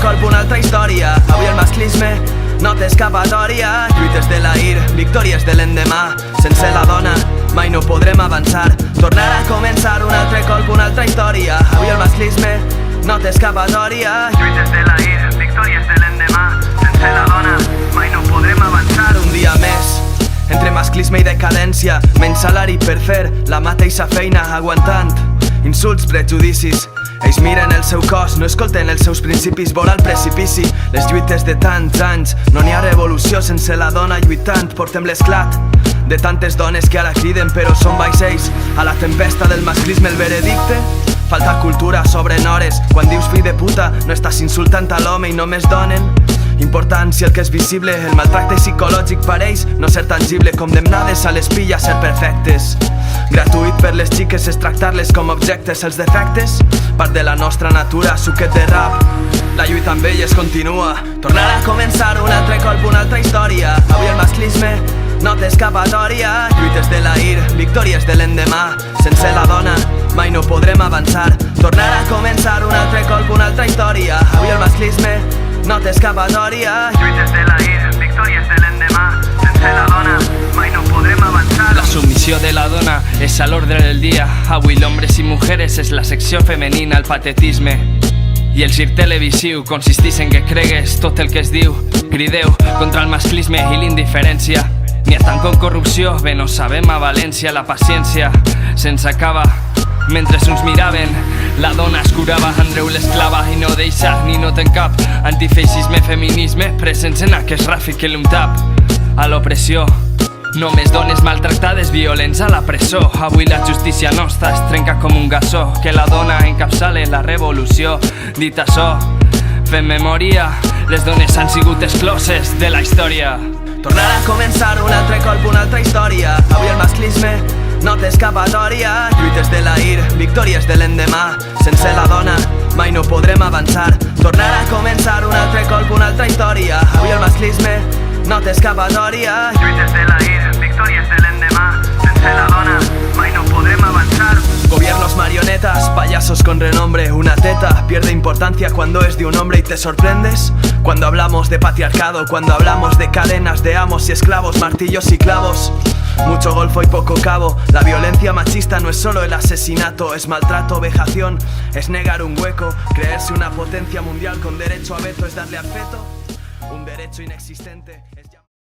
colp, una altra història. Avui el masclisme no té escapatòria. Lluites de l'ahir, victòries de l'endemà. Sense la dona mai no podrem avançar. Tornar a començar un altre colp, una altra història. Avui el masclisme no té escapatòria. Lluites de l'ahir, victòries de l'endemà. Sense la dona mai no podrem avançar. Un dia més entre masclisme i decadència, menys salari per fer la mateixa feina, aguantant insults, prejudicis. Ells miren el seu cos, no escolten els seus principis, vora el precipici. Les lluites de tants anys, no n'hi ha revolució sense la dona lluitant. Portem l'esclat de tantes dones que ara criden però són vaixells a la tempesta del masclisme. El veredicte: falta cultura, sobren hores. Quan dius fill de puta no estàs insultant a l'home i només donen importància al que és visible. El maltracte psicològic pareix no ser tangible. Condemnades a l'espilla a ser perfectes. Gratuït per les xiques és tractar-les com objectes. Els defectes, part de la nostra natura. Suquet de rap, la lluita amb elles continua. Tornar a començar un altre colp, una altra història. Avui el masclisme no té escapatòria. Lluites de l'ahir, victòries de l'endemà. Sense la dona mai no podrem avançar. Tornar a començar un altre colp, una altra història. Avui el masclisme no té escapatòria. Lluites de l'ahir, victòries de l'endemà. Sense la dona mai no podrem avançar. La submissió de la dona és a l'ordre del dia. Avui l'hombres i mujeres és la secció femenina, el patetisme. I el circ televisiu consisteix en que cregues tot el que es diu. Crideu contra el masclisme i l'indiferència. N'hi ha tant com corrupció, bé no sabem a València. La paciència se'ns acaba. Mentre uns miraven, la dona es curava. Andreu l'esclava i no deixa ni no ten cap. Antifeixisme, feminisme, presents en aquest ràfic que l'un tap. A l'opressió, només dones maltractades, violents a la presó. Avui la justícia nostra es trenca com un gasó. Que la dona encapçale la revolució. Dit això, fem memòria, les dones han sigut excloses de la història. Tornar a començar un altre colp, una altra història. Avui el masclisme no té escapatòria. Lluites de l'ahir, victòries de l'endemà. Sense la dona mai no podrem avançar. Tornar a començar un altre colp, una altra història. Avui el masclisme no té escapatòria. Lluites de l'ahir, victòries de l'endemà. Sense la dona mai no podrem avançar. Gobiernos marionetas, payasos con renombre. Una teta pierde importancia cuando es de un hombre y te sorprendes. Cuando hablamos de patriarcado, cuando hablamos de cadenas de amos y esclavos, martillos y clavos. Mucho golfo y poco cabo. La violencia machista no es solo el asesinato, es maltrato, vejación, es negar un hueco. Creerse una potencia mundial con derecho a veto es darle al feto un derecho inexistente.